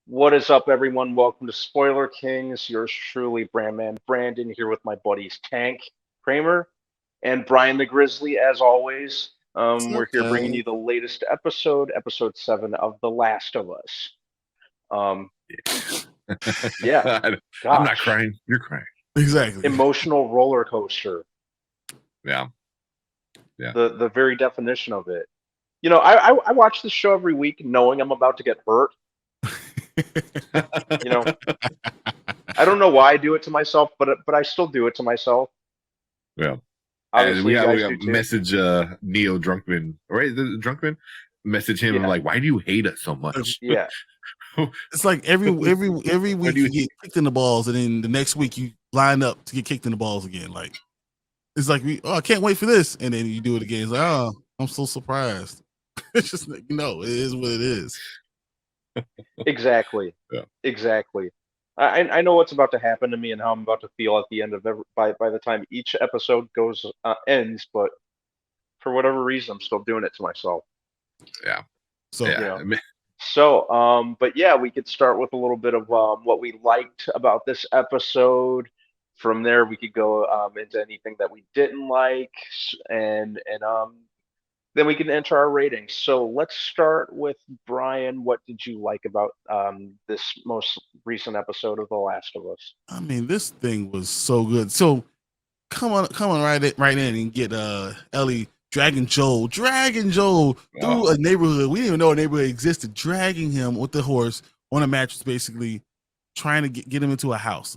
What is up, everyone? Welcome to Spoiler Kings. Yours truly, Brandman Brandon, here with my buddies Tank Kramer and Brian the Grizzly, as always. What's We're up, here bringing guys? you the latest episode, episode 7 of The Last of Us. Um, yeah, I'm not gosh, crying. You're crying. Exactly. emotional roller coaster, Yeah. Yeah. the very definition of it. I watch this show every week knowing I'm about to get hurt. You know, I don't know why I do it to myself, but I still do it to myself. Yeah. And Obviously, you we guys have do too. message Neo Drunkman, right? The Drunkman message him Yeah, like, why do you hate us so much? yeah. It's like every Why week do you you get kicked in the balls, and then the next week you line up to get kicked in the balls again. Like it's like I can't wait for this, and then you do it again. It's like, oh, I'm so surprised. It's just it is what it is. Exactly. Yeah. Exactly. I know what's about to happen to me and how I'm about to feel at the end of by the time each episode goes ends, but for whatever reason, I'm still doing it to myself. Yeah. So You Yeah. know. But yeah, we could start with a little bit of what we liked about this episode. From there, we could go into anything that we didn't like, and then we can enter our ratings. So let's start with Brian. What did you like about this most recent episode of The Last of Us? I mean, this thing was so good. So come on, right in and get Ellie dragging Joel through Oh, a neighborhood. We didn't even know a neighborhood existed, dragging him with the horse on a mattress, basically trying to get him into a house.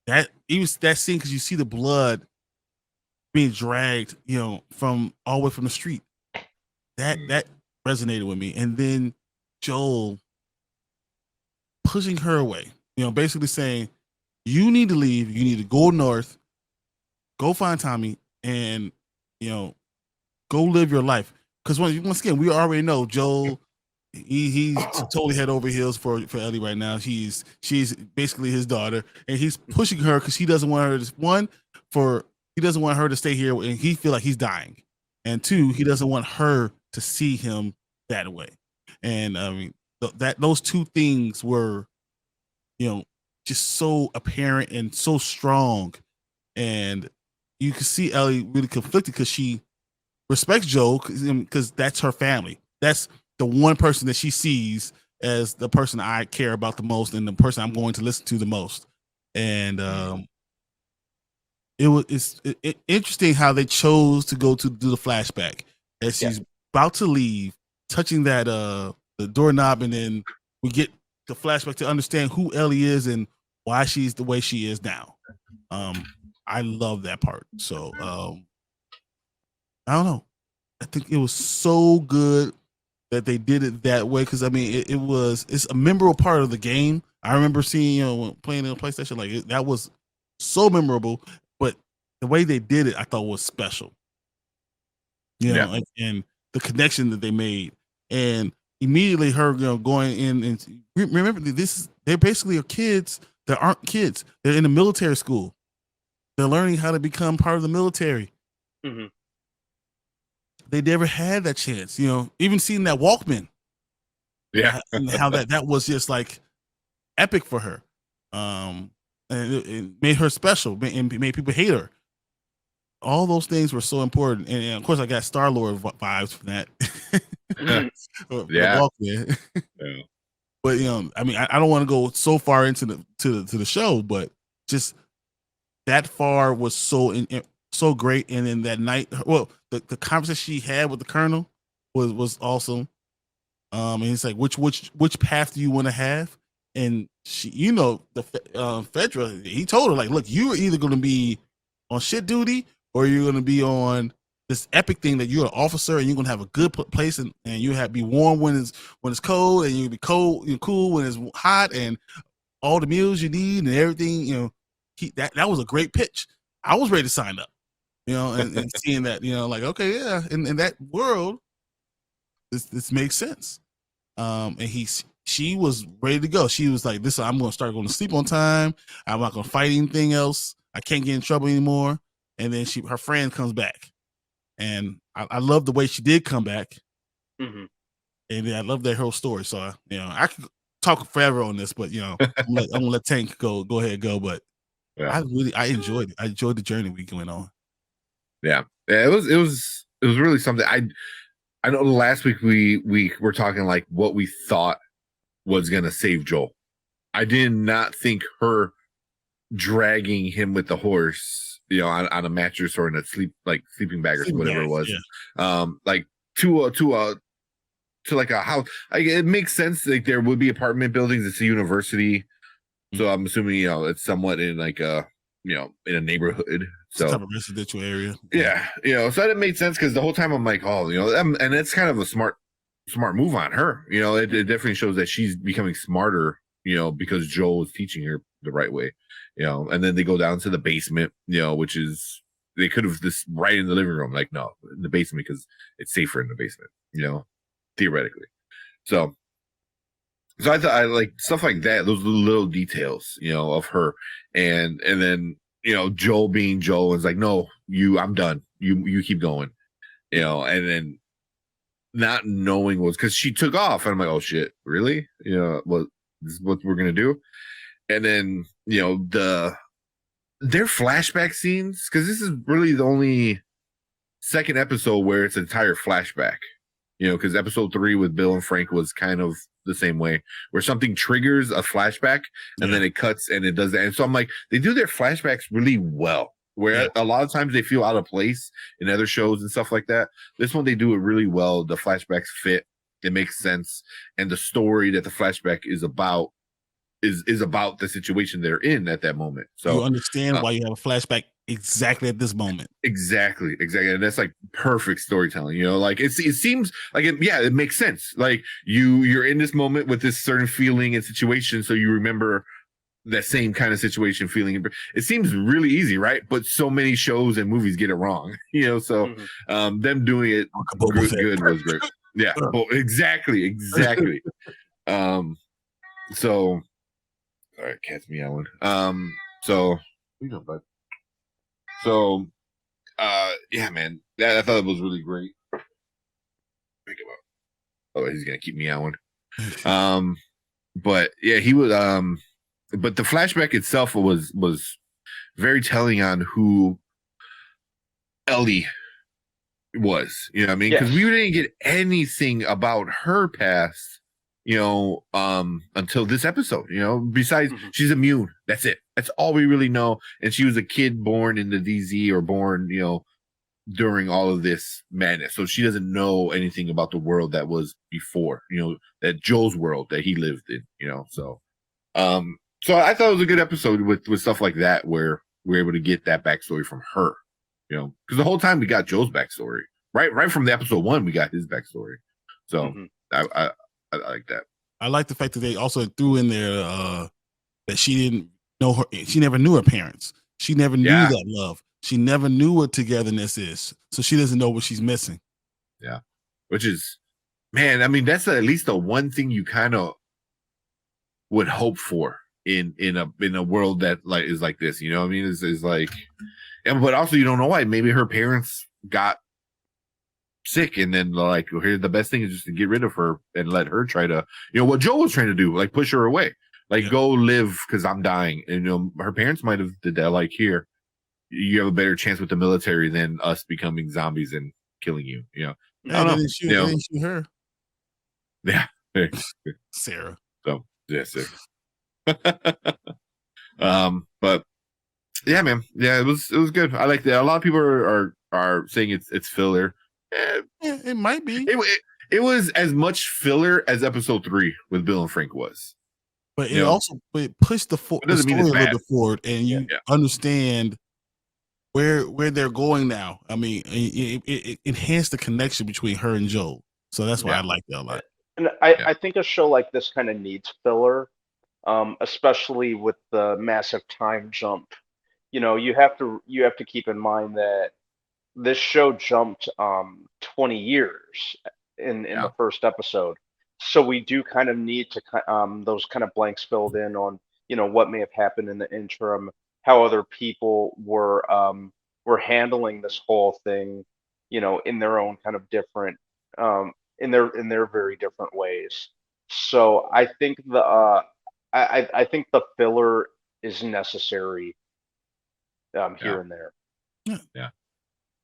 That even that scene because you see the blood being dragged, from all the way from the street. That resonated with me. And then Joel pushing her away, basically saying, "You need to leave. You need to go north, go find Tommy, and you know, go live your life." Because once again, we already know Joel. He's totally head over heels for Ellie right now. She's basically his daughter, and he's pushing her because he doesn't want her to he doesn't want her to stay here, and he feel like he's dying, and two, he doesn't want her to see him that way. And I mean that those two things were, you know, just so apparent and so strong, and you can see Ellie really conflicted because she respects Joe because that's her family. That's the one person that she sees as the person I care about the most and the person I'm going to listen to the most. And it's interesting how they chose to go to do the flashback as Yeah. she's about to leave, touching that the doorknob, and then we get the flashback to understand who Ellie is and why she's the way she is now. I love that part. So I don't know. I think it was so good that they did it that way because I mean it's a memorable part of the game. I remember seeing playing on PlayStation that was so memorable, but the way they did it I thought was special. yeah. And the connection that they made, and immediately her going in and remember they're basically kids that aren't kids. They're in a military school. They're learning how to become part of the military. Hmm. They never had that chance, even seeing that Walkman. Yeah. And how that was just like epic for her. And it made her special and made people hate her. All those things were so important. And of course, I got Star Lord vibes from that. Yeah. Walkman. Yeah. But I mean, I don't want to go so far into the show, but just that far was so great. And then that night, well, the conversation she had with the colonel was awesome. And he's like, which path do you want to have? And she, the Fedra, he told her like, look, you're either going to be on shit duty or you're going to be on this epic thing that you're an officer and you're going to have a good place and you have be warm when it's cold and you'll be cool when it's hot and all the meals you need and everything. That was a great pitch. I was ready to sign up. And seeing that, like, okay, yeah, in that world, this makes sense. And she was ready to go. She was like, "This, I'm going to start going to sleep on time. I'm not going to fight anything else. I can't get in trouble anymore." And then her friend comes back, and I love the way she did come back, Hmm. and I love that whole story. So I could talk forever on this, but I'm gonna let Tank go ahead, go. But Yeah. I enjoyed it. I enjoyed the journey we went on. Yeah. It was really something. I know last week we were talking like what we thought was gonna save Joel. I did not think her dragging him with the horse, on a mattress or in a sleeping bag or whatever it was, like to like a house. Like, it makes sense. Like, there would be apartment buildings. It's a university, so I'm assuming it's somewhat in like in a neighborhood. Some So type of residential area. yeah, so that made sense because the whole time I'm like, oh, and it's kind of a smart move on her. It definitely shows that she's becoming smarter. Because Joel is teaching her the right way. And then they go down to the basement. Which is they could have this right in the living room. Like, no, in the basement because it's safer in the basement. Theoretically. So I thought I like stuff like that. Those little details, of her, and then Joel being Joel is like, no, I'm done. You keep going, and then not knowing was because she took off, and I'm like, oh shit, really? What this is what we're gonna do? And then their flashback scenes, because this is really the only second episode where it's an entire flashback. Because episode 3 with Bill and Frank was kind of the same way, where something triggers a flashback and then it cuts and it does that. And so I'm like, they do their flashbacks really well, where a lot of times they feel out of place in other shows and stuff like that. This one, they do it really well. The flashbacks fit. It makes sense. And the story that the flashback is about is about the situation they're in at that moment. So you understand why you have a flashback exactly at this moment. Exactly. And that's like perfect storytelling. Like it seems like it makes sense. Like you're in this moment with this certain feeling and situation, so you remember that same kind of situation, feeling. It seems really easy, right? But so many shows and movies get it wrong. So them doing it good was great. Yeah, exactly. So all right, cat's meowing. So bud. So yeah, man, I thought it was really great. Think about. Oh, he's gonna keep meowing. But yeah, he was. But the flashback itself was very telling on who Ellie was. You know what I mean? Because we didn't get anything about her past. Until this episode. Besides she's immune. That's it. That's all we really know. And she was a kid born in the DZ or born, during all of this madness. So she doesn't know anything about the world that was before, that Joel's world that he lived in, so I thought it was a good episode with stuff like that, where we're able to get that backstory from her, because the whole time we got Joel's backstory, right from the episode 1, we got his backstory. So I like that. I like the fact that they also threw in there that she didn't know her. She never knew her parents. She never knew that love. She never knew what togetherness is. So she doesn't know what she's missing. Yeah. Which is, man, I mean, that's at least the one thing you kind of would hope for in a world that like is like this. You know what I mean? Is like, but also you don't know why. Maybe her parents got sick, and then like, here the best thing is just to get rid of her and let her try to, what Joe was trying to do, like push her away, like go live because I'm dying. And her parents might have did that, like, here, you have a better chance with the military than us becoming zombies and killing you. I don't know. They didn't shoot her. Yeah. Sarah. So yeah, sick. But yeah, man. Yeah, it was good. I like that. A lot of people are saying it's filler. Yeah, it might be. It was as much filler as episode 3 with Bill and Frank was. But it also pushed the story a little bit forward, and you understand where they're going now. I mean, it enhanced the connection between her and Joel. So that's why I like that a lot. And I think a show like this kind of needs filler, especially with the massive time jump. You have to keep in mind that this show jumped 20 years in the first episode. So we do kind of need to those kind of blanks filled in on what may have happened in the interim, how other people were handling this whole thing, in their own kind of different in their very different ways. So I think I think the filler is necessary Yeah, here and there. Yeah. yeah.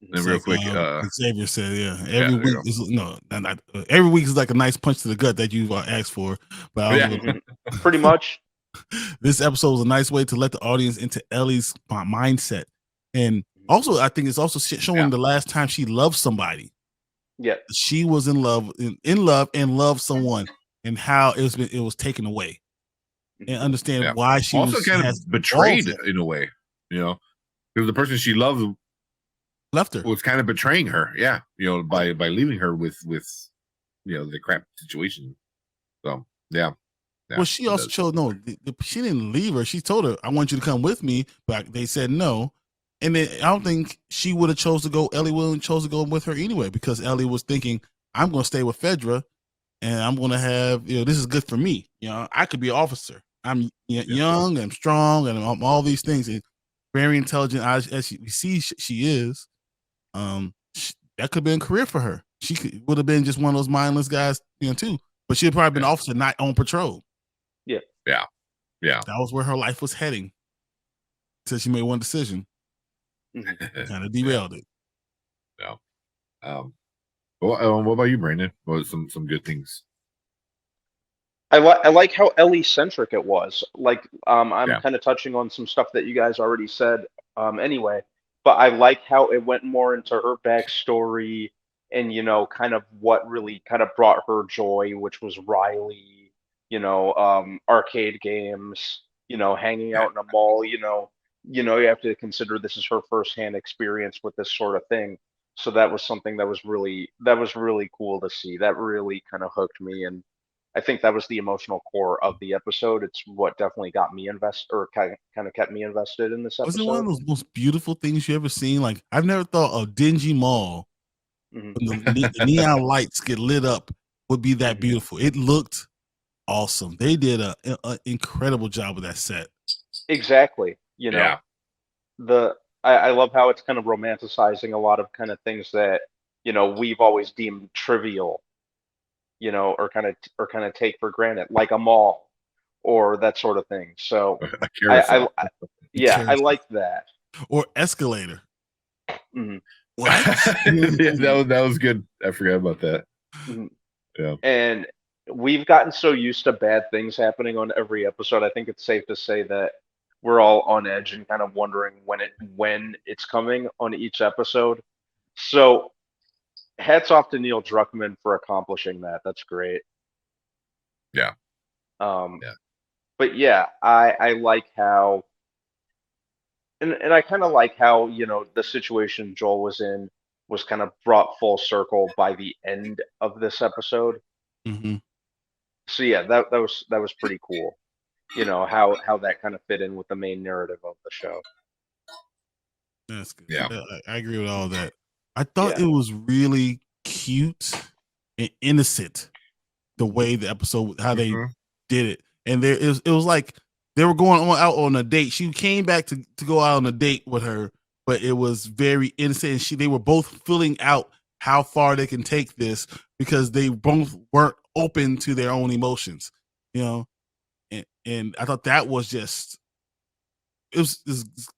Mhm. And It's real like quick, Xavier said, yeah. yeah, Every there week you is no, not every week is like a nice punch to the gut that you've asked for. But I go. was Yeah, Mhm. Pretty much. this episode was a nice way to let the audience into Ellie's mindset, and Mhm. also I think it's also showing yeah, the last time she loved somebody. Yeah. She was in love, in love, and loved someone, and how it was taken away, and Mhm. understand yeah. why Also, she kind has of walls betrayed up, in a way, you know, because the person she loved left her. was kind of betraying her. Yeah, by leaving her with the crap situation. So yeah, Well, yeah, she it also does. chose no. She didn't leave her. She told her, "I want you to come with me," but they said no. And then I don't think she would have chose to go. Ellie would have chose to go with her anyway because Ellie was thinking, "I'm going to stay with Fedra, and I'm going to have this is good for me. I could be an officer. I'm Yeah, young, I'm strong, and I'm all these things. And very intelligent as we see she is. That could have been a career for her. She would have been just one of those mindless guys, too. But she'd probably been yeah, an officer, not on patrol. Yeah. yeah, yeah. That was where her life was heading until she made one decision, Mhm. kind of Yeah, derailed it. yeah. Um, what about you, Brandon? What are some good things? I like how Ellie centric it was. Like, I'm Yeah, kind of touching on some stuff that you guys already said, anyway. But I like how it went more into her backstory and kind of what really kind of brought her joy, which was Riley, arcade games, hanging yeah, out in a mall. You have to consider this is her firsthand experience with this sort of thing. So that was something that was really cool to see. That really kind of hooked me and. I think that was the emotional core of the episode. It's what definitely got me invested, or kind of kept me invested in this Was it one of episode. those most beautiful things you ever seen? Like I've never thought a dingy mall Hmm. when the neon lights get lit up would be that Hmm. beautiful. It looked awesome. They did a incredible job with that set. Exactly. yeah, The I love how it's kind of romanticizing a lot of kind of things that we've always deemed trivial, or kind of take for granted, like a mall or that sort of thing. So, a I, carousel. yeah, I like that. Or escalator. Hmm. What? Yeah, that was good. I forgot about that. Hmm. Yeah, And we've gotten so used to bad things happening on every episode. I think it's safe to say that we're all on edge and kind of wondering when it's coming on each episode. So hats off to Neil Druckmann for accomplishing that. That's great. yeah, Um, yeah. but yeah, I like how and I kind of like how the situation Joel was in was kind of brought full circle by the end of this episode. Hmm. So yeah, that was pretty cool. How that kind of fit in with the main narrative of the show. That's good. Yeah. I agree with all that. I thought Yeah. it was really cute and innocent the way the episode how they Mhm. did it. And it was like they were going out on a date. She came back to go out on a date with her, but it was very innocent. And they were both filling out how far they can take this because they both weren't open to their own emotions, you know. And I thought that was just it was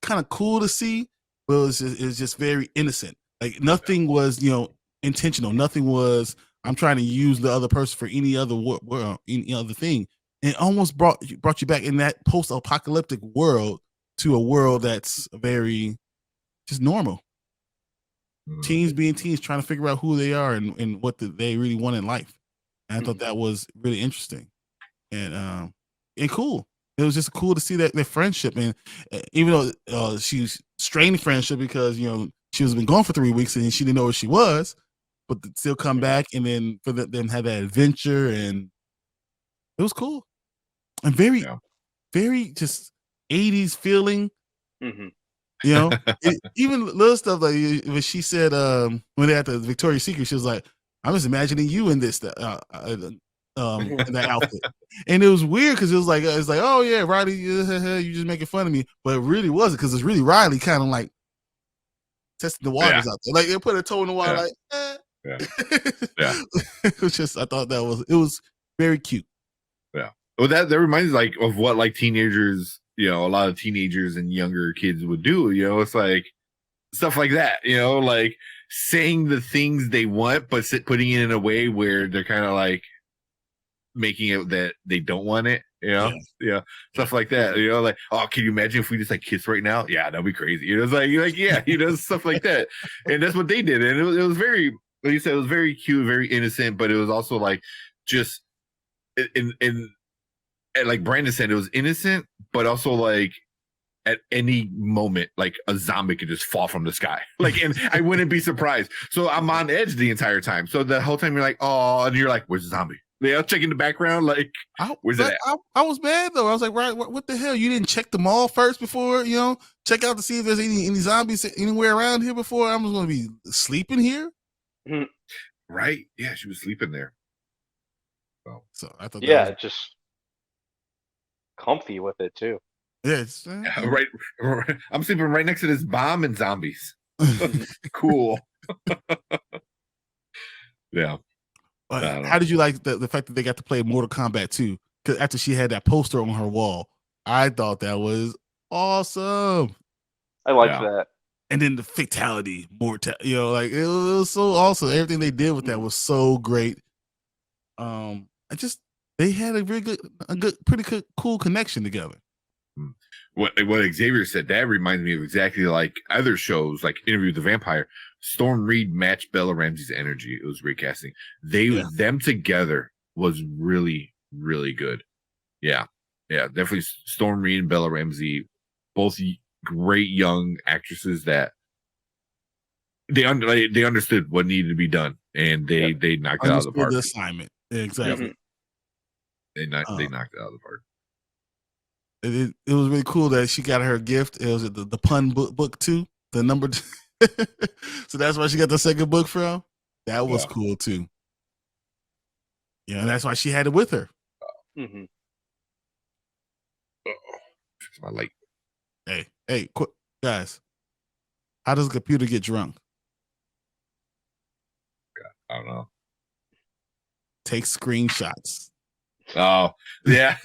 kind of cool to see, but it was just very innocent. Like nothing was intentional. Nothing was I'm trying to use the other person for any other any other thing. And it almost brought you back in that post apocalyptic world to a world that's very just normal. Mhm. Teens being teens, trying to figure out who they are and what they really want in life. And I thought Mhm. that was really interesting and cool. It was just cool to see that their friendship, and even though she's strained friendship because she was been gone for 3 weeks and she didn't know where she was, but still come Mhm. back and then for them have that adventure, and it was cool and very Yeah. very just 80s feeling. Mhm. You know, even little stuff like when she said, when they had the Victoria's Secret, she was like, "I'm just imagining you in this, in that outfit," and it was weird because it's like, "Oh yeah, Riley, you just making fun of me," but it really wasn't because it's really Riley kind of like testing the Yeah. waters out there, like they put a toe in the water, Yeah. like, Yeah. Yeah. it was just I thought it was very cute. Well, that reminds me like of what like teenagers, a lot of teenagers and younger kids would do. It's like stuff like that. Like saying the things they want, but putting it in a way where they're kind of like making it that they don't want it. Stuff like that. Like, oh, can you imagine if we just like kiss right now? Yeah, that'd be crazy. It's like yeah, stuff like that. And that's what they did. And it was very, like you said, it was very cute, very innocent, but it was also like just in and like Brandon said, it was innocent, but also like at any moment, like a zombie could just fall from the sky. Like, and I wouldn't be surprised. So I'm on edge the entire time. So the whole time you're like, oh, and you're like, where's the zombie? Checking the background, like, where's it at? I was mad though. I was like, right, what the hell? You didn't check the mall first before, check out to see if there's any zombies anywhere around here before I'm going to be sleeping here. Mm-hmm. Right? Yeah, she was sleeping there. So I thought, just comfy with it too. Yes, right. I'm sleeping right next to this bomb and zombies. Cool. Yeah. How did you like the fact that they got to play Mortal Kombat 2? Because after she had that poster on her wall, I thought that was awesome. I liked that. And then the fatality, like it was so awesome. Everything they did with that was so great. They had a pretty good, cool connection together. What Xavier said, that reminds me of exactly like other shows, like Interview with the Vampire. Storm Reed matched Bella Ramsey's energy. It was great casting. Them together was really, really good. Yeah, definitely. Storm Reed and Bella Ramsey, both great young actresses that they understood what needed to be done, and they knocked it out of the park. The assignment, exactly. Yep. They knocked it out of the park. It was really cool that she got her gift. It was the pun book too, the number. So that's why she got the second book from. That was cool too. Yeah, and that's why she had it with her. Mm-hmm. It's my light. Hey, guys. How does a computer get drunk? I don't know. Take screenshots. Oh, yeah.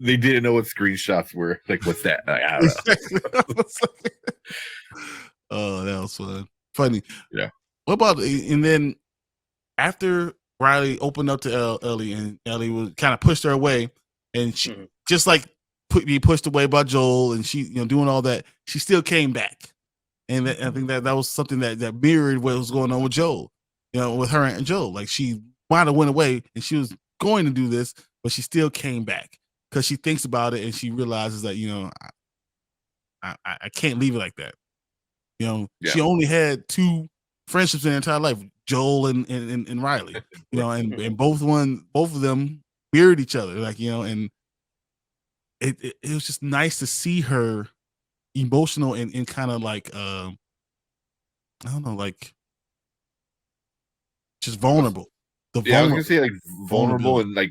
They didn't know what screenshots were. Like, what's that? I don't know. Oh, that was fun. Funny. Yeah. What about, and then after Riley opened up to Ellie, and Ellie was kind of pushed her away, and she just like be pushed away by Joel, and she, doing all that, she still came back. And I think that was something that mirrored what was going on with Joel, with her and Joel. Like, she might have went away and she was going to do this, but she still came back because she thinks about it and she realizes that, I can't leave it like that. She only had two friendships in her entire life, Joel and Riley, and both of them mirrored each other, and it was just nice to see her emotional and kind of like I don't know, like just vulnerable. I was gonna say like vulnerable and like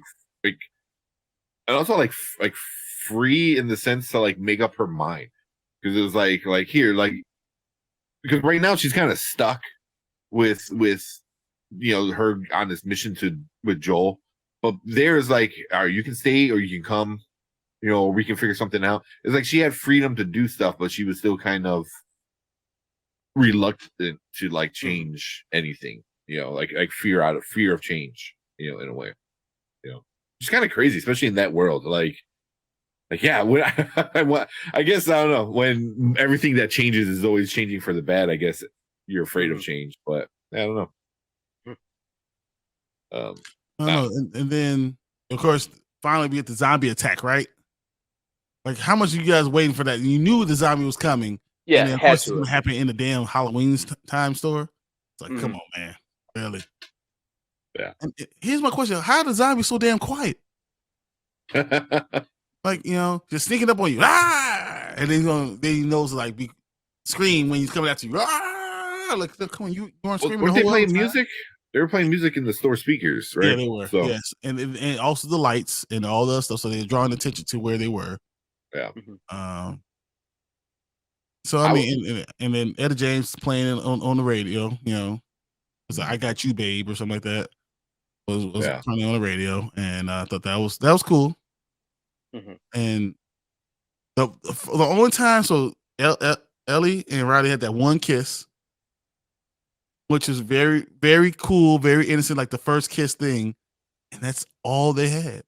and also like free in the sense to like make up her mind, because it was like here, like, because right now she's kind of stuck with her on this mission with Joel, but there's like, all right, you can stay or you can come, or we can figure something out. It's like she had freedom to do stuff, but she was still kind of reluctant to like change anything, like fear of change, in a way, it's kind of crazy, especially in that world. Like yeah, when I guess, I don't know, when everything that changes is always changing for the bad, I guess you're afraid of change, but I don't know. I don't know. And then of course finally we get the zombie attack, right? Like, how much are you guys waiting for that? You knew the zombie was coming. Yeah, and then, of course, it's going to happen in the damn Halloween time store. It's like, come on, man. Really? Yeah. And here's my question. How are the zombies so damn quiet? Like, just sneaking up on you. Ah! And then he knows, like, scream when he's coming at you. Ah! Like, come on, you weren't screaming. Weren't they playing music? They were playing music in the store speakers, right? Yeah, they were. So. Yes. And also the lights and all the stuff. So they're drawing attention to where they were. Yeah. So I mean, and then Etta James playing on the radio, it's like, I got you, babe, or something like that. was Yeah. turning on the radio, and I thought that was cool. Mhm. And the only time, so Ellie and Riley had that one kiss, which is very, very cool, very innocent, like the first kiss thing, and that's all they had.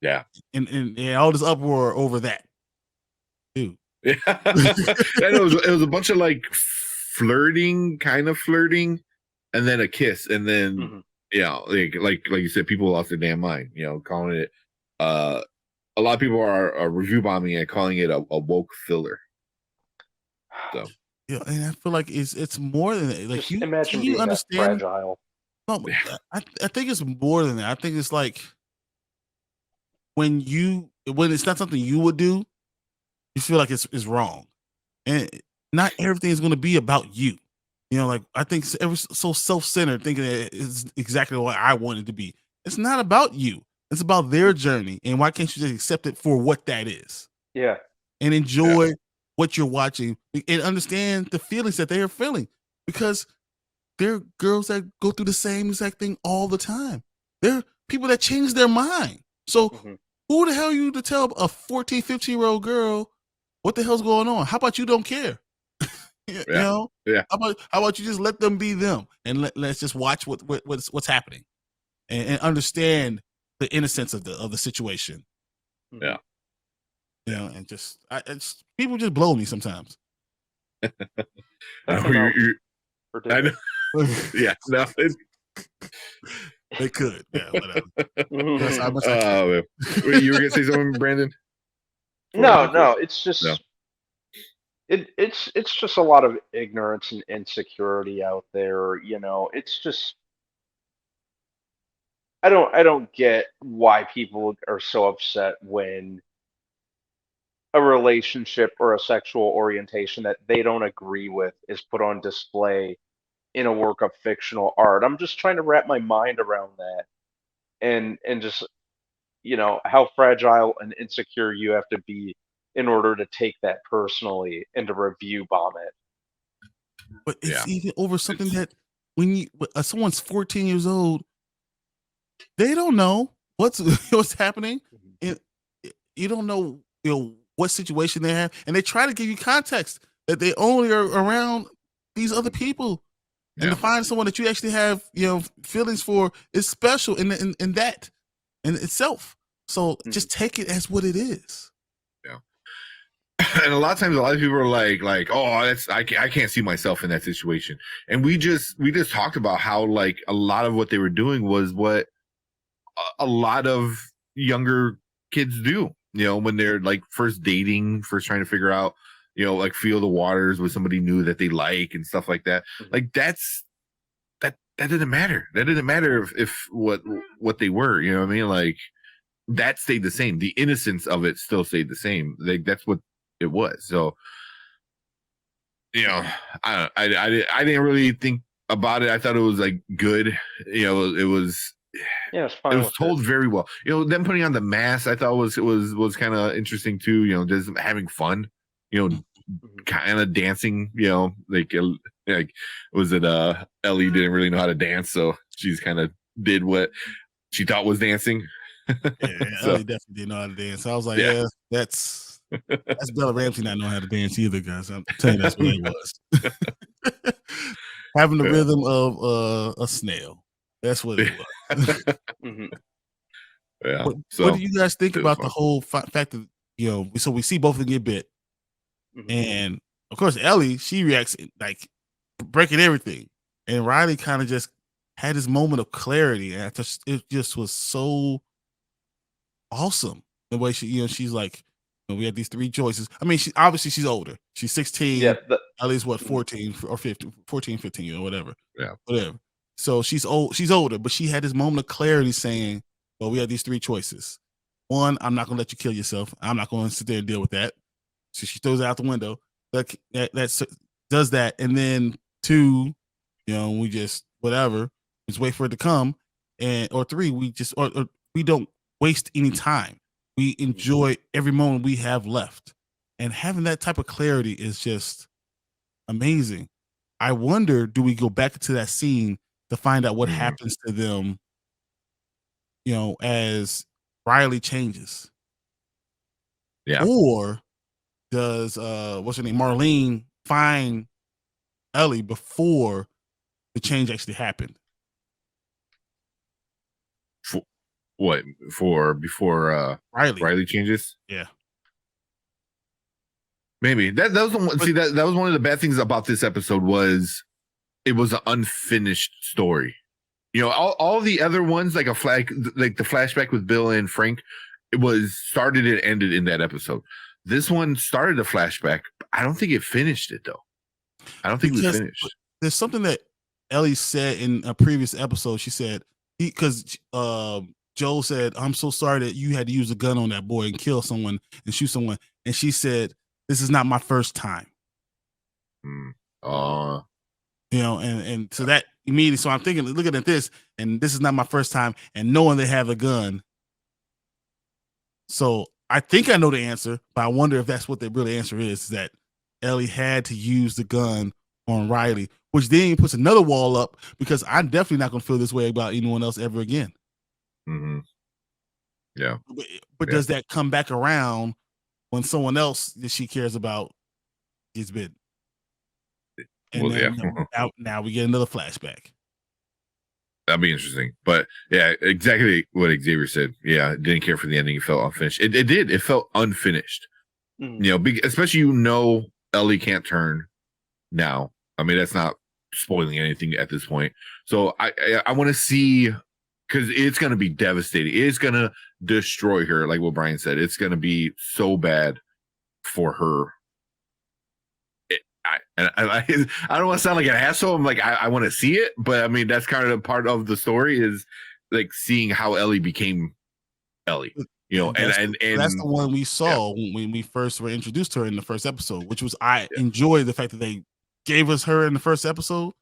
Yeah. And all this uproar over that, dude. Yeah. And it was a bunch of like flirting, kind of flirting, and then a kiss, and then Mhm. like you said, people lost their damn mind. Calling it. A lot of people are review bombing and calling it a woke filler. So Yeah, and I feel like it's more than that. Like Just can imagine you being that understand? fragile. No, yeah, I think it's more than that. I think it's like when it's not something you would do, you feel like it's wrong, and not everything is going to be about you. Like I think it's so self-centered, thinking that it's exactly what I want it to be. It's not about you. It's about their journey, and why can't you just accept it for what that is Yeah. and yeah, enjoy what you're watching and understand the feelings that they are feeling? Because there are girls that go through the same exact thing all the time. There are people that change their mind. So Mhm. who the hell are you to tell a 14, 15-year-old girl what the hell's going on? How about you don't care? You yeah, know? yeah, How about you just let them be them and let's just watch what's happening and understand the innocence of the situation. yeah. Mhm. And people just blow me sometimes. I know Definitely not I know. ridiculous. Yeah, no. They could, yeah, whatever. That's how Mhm. much I care. Man. Wait, you were gonna say something, Brandon? Before I No, interrupt? no, it's No. just it's just a lot of ignorance and insecurity out there. It's just I don't get why people are so upset when a relationship or a sexual orientation that they don't agree with is put on display in a work of fictional art. I'm just trying to wrap my mind around that and just how fragile and insecure you have to be in order to take that personally and to review bomb it. But Yeah. it's even over something It's that when someone's 14 years old, they don't know what's what's happening. Mhm. And you don't know, what situation they have, and they try to give you context that they only are around these other Mhm. people. And to yeah. find someone that you actually have, feelings for is special in that in itself. So Mhm. just take it as what it is. Yeah. And a lot of times, a lot of people are like, oh, I can't see myself in that situation. And we just talked about how like a lot of what they were doing was what a lot of younger kids do. When they're like first dating, first trying to figure out, like feel the waters with somebody new that they like and stuff like that. Mhm. Like that didn't matter. That didn't matter if what they were. You know what I mean? Like that stayed the same. The innocence of it still stayed the same. Like that's what it was. So you know, Mhm. I didn't really think about it. I thought it was like good. Yeah, it's It fine was with it. told very well. Them putting on the mask, I thought was kind of interesting too. Just having fun. Mhm. Kind of dancing. Like was it Ellie didn't really know how to dance, so she's kind of did what she thought was dancing. Yeah, So Ellie definitely didn't know how to dance. So I was like, yeah, yeah, that's Bella Ramsey not know how to dance either, guys. I'm telling you, that's what it was. Having the yeah. rhythm of a snail. That's what it was. Mhm. Yeah. What do So you guys think it was about the fun. whole fact that so we see both of them get bit, Mhm. and of course Ellie she reacts like breaking everything, and Riley kind of just had this moment of clarity, and it just was so awesome the way she's like, we had these three choices. I mean, she's older. She's Yeah. 16. Ellie's what, Mhm. 14 or 15, 14, 15, whatever. Yeah. Whatever. So she's older, but she had this moment of clarity saying, well, we have these three choices. One, I'm not gonna let you kill yourself. I'm not gonna sit there and deal with that. So she throws it out the window. Does that. And then two, we just whatever, just wait for it to come. And or three, or we don't waste any time. We Mhm. enjoy every moment we have left. And having that type of clarity is just amazing. I wonder, do we go back to that scene to find out what Mhm. happens to them as Riley changes, Yeah. or does what's her name, Marlene, find Ellie before the change actually happened? For, what for before Riley, Riley changes? yeah. Maybe that was the one. But See, that was one of the bad things about this episode was it was an unfinished story. All the other ones, like like the flashback with Bill and Frank, it was started and ended in that episode. This one started a flashback. I don't think it finished it though. I don't think it was because finished. there's something that Ellie said in a previous episode. She said because Joel said, "I'm so sorry that you had to use a gun on that boy and kill someone and shoot someone," and she said, "This is not my first time." Mm. And so that immediately, so I'm thinking, looking at this, and this is not my first time, and knowing they have a gun. So I think I know the answer, but I wonder if that's what the real answer is that Ellie had to use the gun on Riley, which then puts another wall up because I'm definitely not going to feel this way about anyone else ever again. Mm-hmm. Yeah. But does that come back around when someone else that she cares about gets bitten? And then now we get another flashback. That'd be interesting. But yeah, exactly what Xavier said. Yeah, didn't care for the ending. It felt unfinished. It did. It felt unfinished. Mm-hmm. Especially Ellie can't turn now. I mean, that's not spoiling anything at this point. So I want to see, because it's going to be devastating. It's going to destroy her, like what Brian said. It's going to be so bad for her. I don't want to sound like an asshole. I'm like, I want to see it, but I mean, that's kind of part of the story is like seeing how Ellie became Ellie, and that's the one we saw when we first were introduced to her in the first episode, which was I enjoyed the fact that they gave us her in the first episode,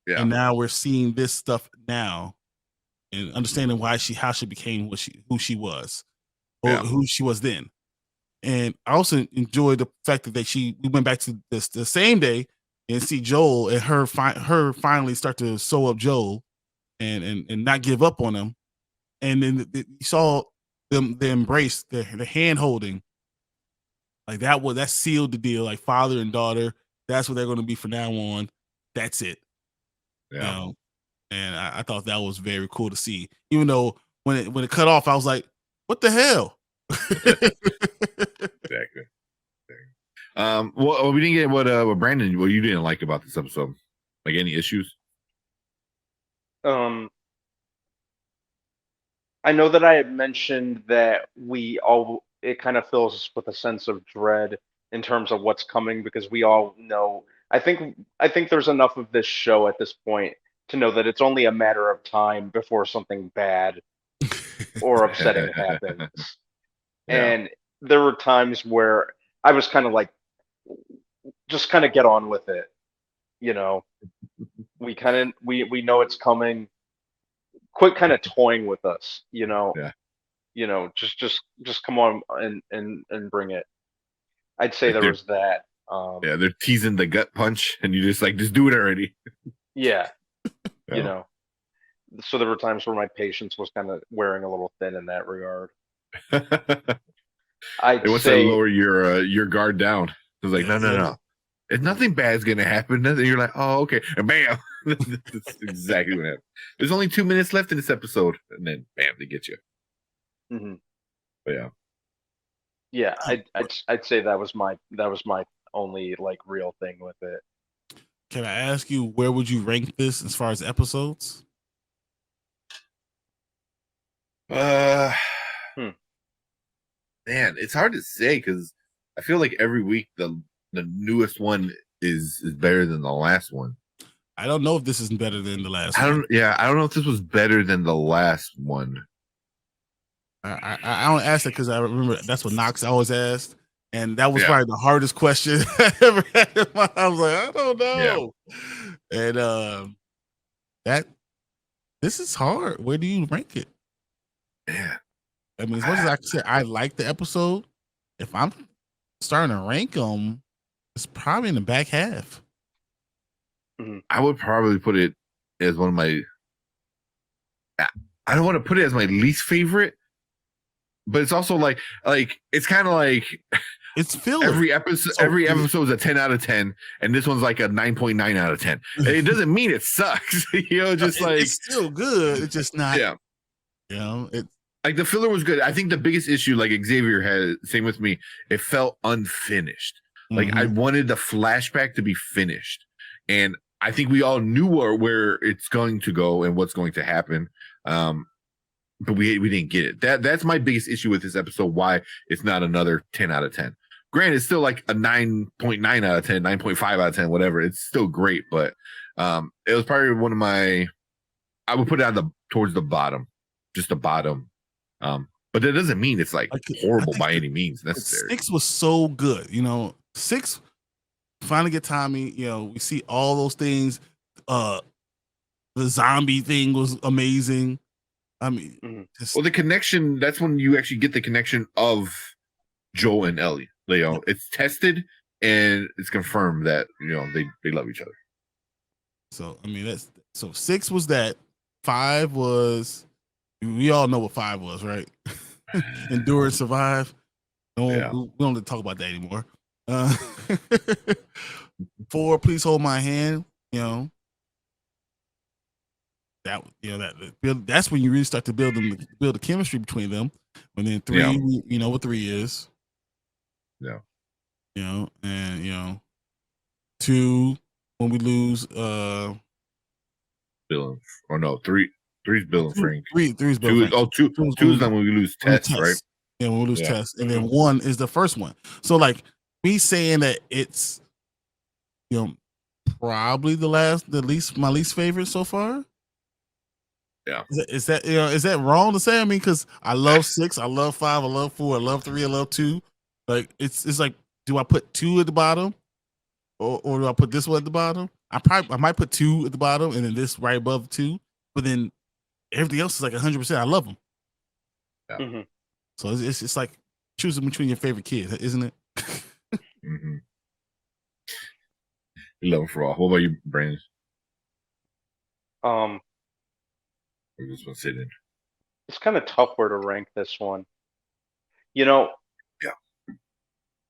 and now we're seeing this stuff now and understanding how she became who she was, or who she was then. And I also enjoyed the fact that we went back to this the same day and see Joel and her finally start to sew up Joel and not give up on him. And then you saw them the embrace, the hand holding, like that sealed the deal. Like father and daughter, that's what they're going to be from now on. That's it. Yeah. And I thought that was very cool to see. Even though when it cut off, I was like, "What the hell?" Exactly. Well, we didn't get what Brandon, what you didn't like about this episode, like any issues. I know that I had mentioned that it kind of fills us with a sense of dread in terms of what's coming because we all know. I think there's enough of this show at this point to know that it's only a matter of time before something bad or upsetting happens. And there were times where I was kind of like, just kind of get on with it. We know it's coming. Quit kind of toying with us, just come on and bring it. I'd say there was that. They're teasing the gut punch, and you just do it already. Yeah. So there were times where my patience was kind of wearing a little thin in that regard. It wants to lower your guard down. It was like, no. If nothing bad's gonna happen, then you're like, oh, okay, and bam. That's exactly what happened. There's only 2 minutes left in this episode, and then bam, they get you. Mm-hmm. But yeah, I'd say that was my only like real thing with it. Can I ask you, where would you rank this as far as episodes? Man, it's hard to say because I feel like every week the newest one is better than the last one. I don't know if this is better than the last one. I don't know if this was better than the last one. I don't ask that because I remember that's what Knox always asked, and that was probably the hardest question I ever had. I was like, I don't know. And this is hard. Where do you rank it? Yeah, I mean, as much as I said I like the episode, if I'm starting to rank them, it's probably in the back half. I would probably put it as one of my. I don't want to put it as my least favorite, but it's also like it's kind of like it's filler. Every episode is a 10 out of 10, and this one's like a 9.9 out of 10. And it doesn't mean it sucks, just like it's still good. It's just not. Yeah, it's like the filler was good. I think the biggest issue, like Xavier had, same with me, it felt unfinished. Like I wanted the flashback to be finished, and I think we all knew where it's going to go and what's going to happen. But we didn't get it. That's my biggest issue with this episode. Why it's not another 10 out of 10. Granted, it's still like a 9.9 out of 10, 9.5 out of 10, whatever. It's still great, but it was probably one of my. I would put it towards the bottom, just the bottom. But that doesn't mean it's like horrible by any means necessary. 6 was so good, 6 finally get Tommy. We see all those things. The zombie thing was amazing. I mean, well, the connection. That's when you actually get the connection of Joel and Ellie. It's tested and it's confirmed that they love each other. So I mean, 6 was that. 5 was, we all know what 5 was, right? Endure and survive. We don't have to talk about that anymore. 4, please hold my hand. That's when you really start to build the chemistry between them. And then 3, you know what 3 is. Yeah. And 2, when we lose Bill and 3's Bill and Frank. 3's Bill and Frank. 2's then when we lose Tess, right? Yeah, when we lose Tess. And then 1 is the first one. So like me saying that it's probably my least favorite so far. Yeah. Is that wrong to say? I mean, because I love 6, I love 5, I love 4, I love 3, I love 2. Like it's like, do I put 2 at the bottom, or do I put this one at the bottom? I might put 2 at the bottom and then this right above 2, but then everything else is like 100%. I love them. Yeah. Mm-hmm. So it's like choosing between your favorite kids, isn't it? Mm-hmm. Love for all. What about you, Brandon? This one sitting. It's kind of tough where to rank this one.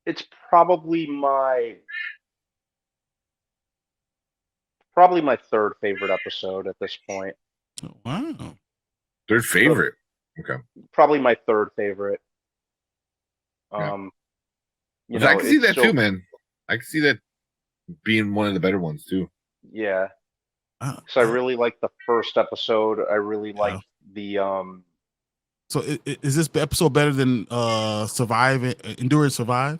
It's probably my third favorite episode at this point. Oh, wow. Third favorite. Okay. Probably my third favorite. I can see that too, man. I can see that being one of the better ones too. Yeah. So I really like the first episode. I really like the So is this episode better than Endure and Survive?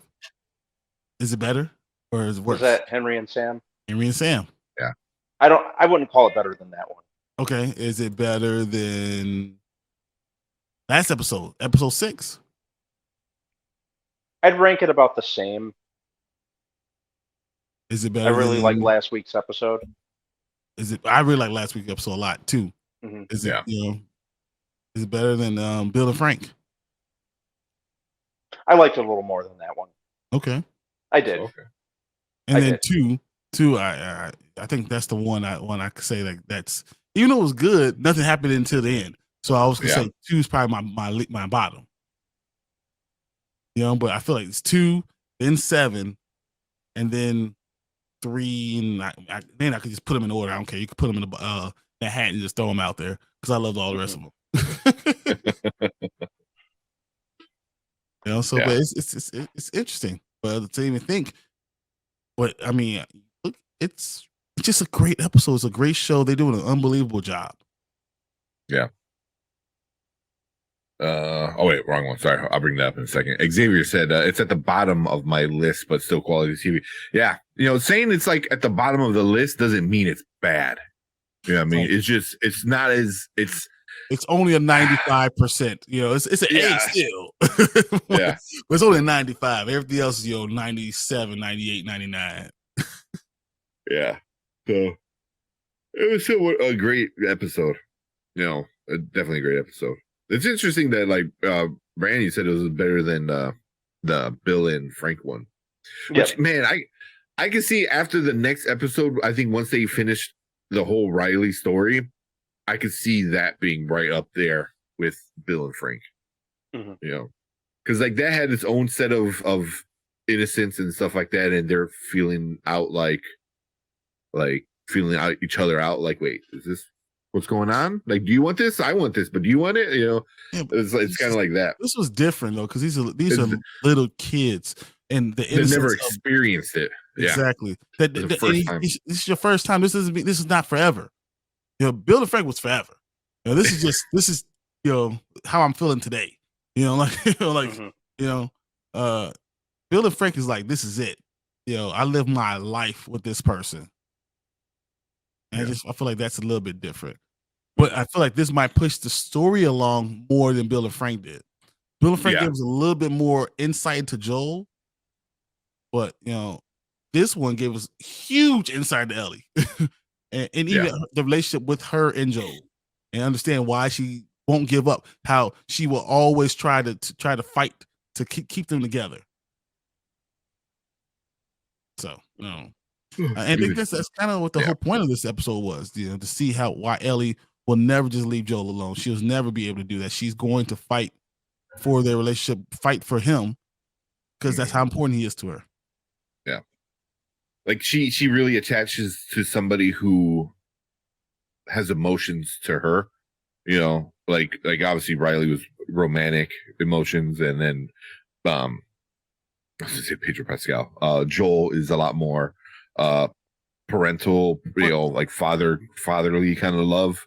Is it better or is it worse? Was that Henry and Sam? Henry and Sam. Yeah. I wouldn't call it better than that one. Okay. Is it better than last episode 6? I'd rank it about the same. Is it better? I really like last week's episode. I really like last week's episode a lot too. Mm-hmm. Is it is it better than Bill and Frank? I liked it a little more than that one. Okay. I did. Okay. And then 2, I think that's the one I could say that's, even though it was good, nothing happened until the end. So I was gonna say 2 is probably my bottom. But I feel like it's 2, then 7, and then 3, and then I could just put them in order. I don't care. You could put them in the hat and just throw them out there because I loved all the rest of them. But it's interesting. But to even think, but I mean, look, it's just a great episode. It's a great show. They're doing an unbelievable job. Yeah. Wait, wrong one. Sorry, I'll bring that up in a second. Xavier said it's at the bottom of my list, but still quality TV. Yeah, saying it's like at the bottom of the list doesn't mean it's bad. You know what I mean? It's just it's not as it's only a 95%. It's an A still. Yeah, but it's only a 95. Everything else is 97, 98, 99. Yeah, so it was still a great episode. Definitely a great episode. It's interesting that like Randy said it was better than the Bill and Frank one. Which man, I can see after the next episode, I think once they finish the whole Riley story, I could see that being right up there with Bill and Frank. Mhm. You know, because like that had its own set of innocence and stuff like that, and they're feeling out like feeling out each other out. Like, wait, is this what's going on? Like, do you want this? I want this, but do you want it? You know, Yeah, it's kind of like that. this was different though, because these are It's, little kids, and the they never innocence of experienced it. Yeah, exactly it's the first time. this is your first time. This is not forever. Bill and Frank was forever. This is how I'm feeling today. Like Mhm. you know, uh, Bill and Frank is like, this is it. I live my life with this person. And Yeah. I feel like that's a little bit different. But I feel like this might push the story along more than Bill and Frank did. Bill and Frank Yeah. gives a little bit more insight into Joel, but this one gave us huge insight to Ellie, and even the relationship with her and Joel, and understand why she won't give up. How she will always try to fight to keep them together. So and I think that's kind of what the whole point of this episode was, to see why Ellie will never just leave Joel alone. She'll never be able to do that. She's going to fight for their relationship, fight for him, because that's how important he is to her. Yeah. Like she really attaches to somebody who has emotions to her, like obviously Riley was romantic emotions, and then I was gonna say Pedro Pascal. Joel is a lot more parental, like fatherly kind of love.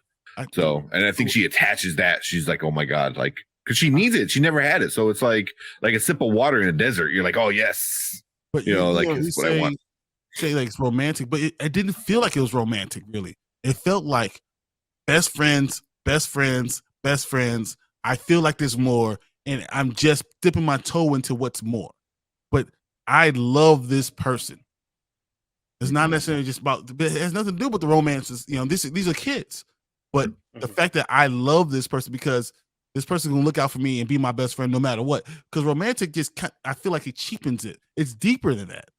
So, and I think she attaches that. She's like, oh my god, like, because she needs it. She never had it, so it's like a sip of water in a desert. You're like, oh yes, but like it's what I want. Say like it's romantic, but it didn't feel like it was romantic. Really, it felt like best friends, best friends, best friends. I feel like there's more, and I'm just dipping my toe into what's more. But I love this person. It's not necessarily just about. It has nothing to do with the romances. These are kids, but the fact that I love this person because this person gonna look out for me and be my best friend no matter what. Because romantic I feel like it cheapens it. It's deeper than that.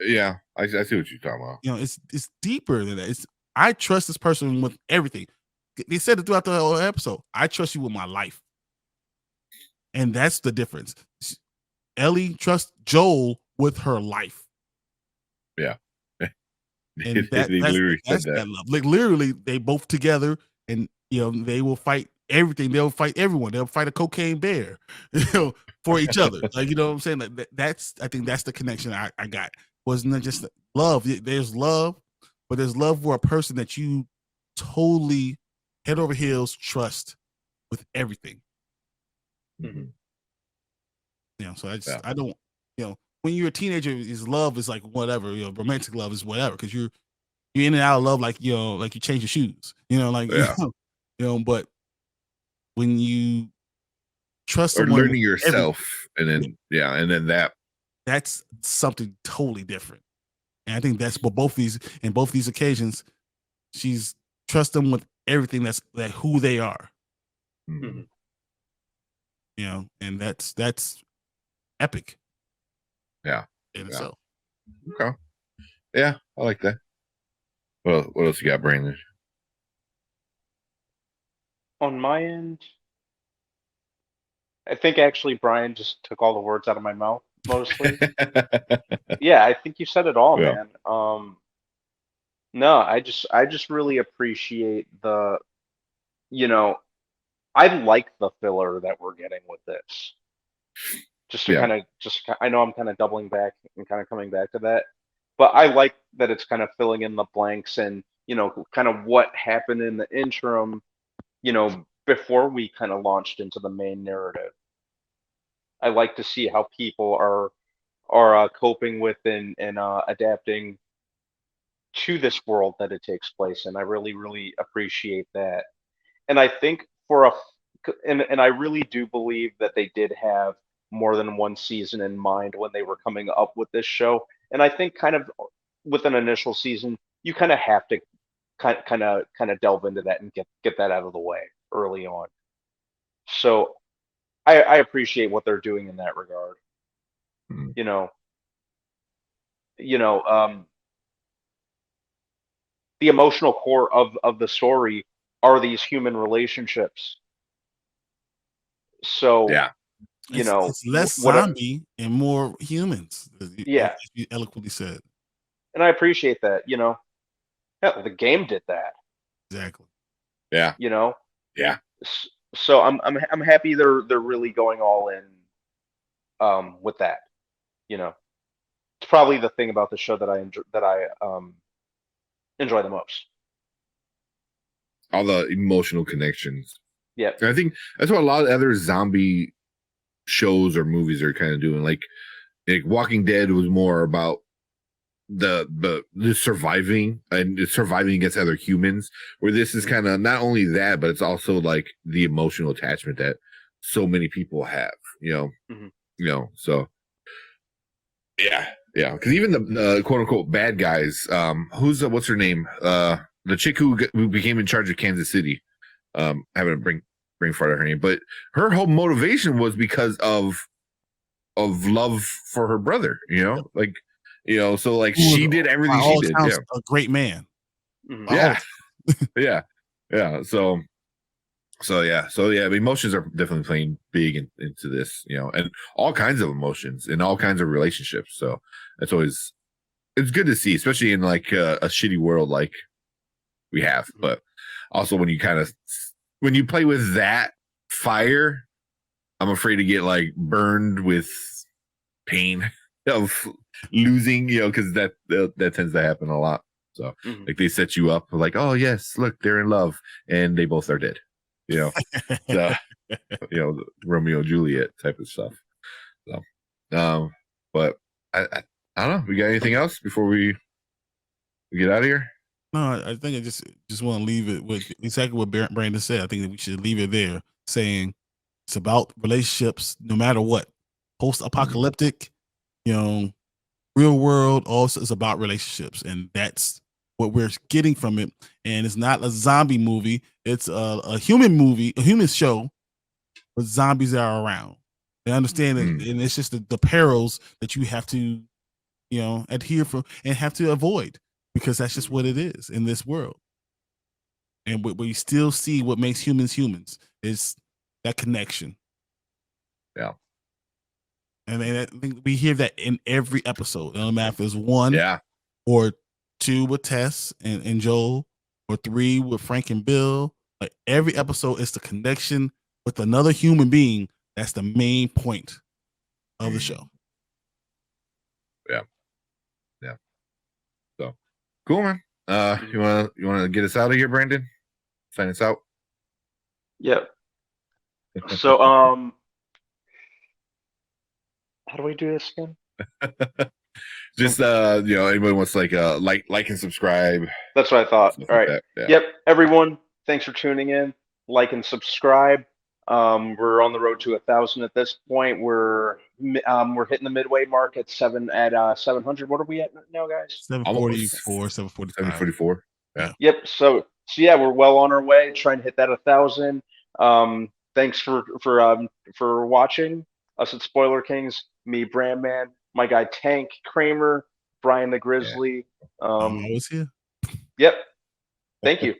Yeah, I see what you're talking about. It's deeper than that. I trust this person with everything. They said it throughout the whole episode. I trust you with my life, and that's the difference. Ellie trusts Joel with her life. Yeah, and they literally that's said that. love. Like literally, they both together, and they will fight everything. They'll fight everyone. They'll fight a cocaine bear, for each other. Like what I'm saying. That's I think that's the connection I got. Wasn't just love. There's love, but there's love for a person that you totally head over heels trust with everything. Mm-hmm. So I don't. When you're a teenager, love is like whatever. Romantic love is whatever because you're in and out of love like like you change your shoes. But when you trust or someone, learning yourself, and then that's something totally different. And I think that's what both these occasions, she's trust them with everything that's who they are. Mhm. And that's epic. Yeah. In itself. Okay. Yeah, I like that. Well, what else you got, Brandon? On my end, I think actually Brian just took all the words out of my mouth, mostly. Yeah, I think you said it all, Yeah. man. No, I just really appreciate you know, I like the filler that we're getting with this. Just to Yeah. kind of I know I'm kind of doubling back and kind of coming back to that, but I like that it's kind of filling in the blanks and, kind of what happened in the interim, before we kind of launched into the main narrative. I like to see how people are coping with and adapting to this world that it takes place in. I really, really appreciate that. And I think and I really do believe that they did have more than one season in mind when they were coming up with this show. And I think kind of with an initial season, you kind of have to kind of delve into that and get that out of the way early on. So I appreciate what they're doing in that regard. Mhm. You know, you know, um, the emotional core of the story. are these human relationships. So, Yeah. you know, It's less what? zombie and more humans, as Yeah, you eloquently said. and I appreciate that. Hell, the game did that. Exactly. Yeah. You know, Yeah. so I'm happy they're really going all in with that. It's probably the thing about the show that I enjoy the most. All the emotional connections. Yeah. And I think that's what a lot of other zombie shows or movies are kind of doing. Like Walking Dead was more about the surviving and surviving against other humans, where this is kind of not only that, but it's also like the emotional attachment that so many people have, Hmm. so yeah, because even the quote unquote bad guys, what's her name, the chick who became in charge of Kansas City, having a brain fart of her name, but her whole motivation was because of love for her brother, like, so like Who was, she did by everything she all did. accounts, a great man. Hmm. By all Yeah. Yeah. Yeah. So emotions are definitely playing big into this, and all kinds of emotions in all kinds of relationships. So it's good to see, especially in like a shitty world like we have. But also when you play with that fire, I'm afraid to get like burned with pain of losing, because that tends to happen a lot. So Hmm. like they set you up like, oh yes, look, they're in love, and they both are dead. The Romeo and Juliet type of stuff. So, but I don't know. We got anything else before we get out of here? No, I think I just want to leave it with exactly what Brandon said. I think that we should leave it there, saying it's about relationships, no matter what. Post-apocalyptic, real world. Also, it's about relationships, and that's what we're getting from it. And it's not a zombie movie; it's a human movie, a human show, but zombies are around. They understand it, and it's just the perils that you have to, adhere for and have to avoid, because that's just what it is in this world. And we still see what makes humans humans is that connection. Yeah. And I think we hear that in every episode. No matter if it's one Yeah. or two with Tess and Joel, or three with Frank and Bill. Like every episode is the connection with another human being. That's the main point of the show. Yeah. Yeah. So cool, man. You wanna get us out of here, Brandon? Sign us out. Yep. So, how do we do this again? Just anyone wants like and subscribe, That's what I thought. stuff All like right. that. Yeah. Yep. Everyone, thanks for tuning in. Like and subscribe. We're on the road to 1,000 at this point. We're hitting the midway mark at 700. What are we at now, guys? 744, 745. 744. Yeah. Yep. So yeah, we're well on our way, trying to hit that 1,000. Thanks for watching us at Spoiler Kings. Me, Brandman, my guy Tank Kramer, Brian the Yeah. Grizzly. I'm always here. Yep. Thank you.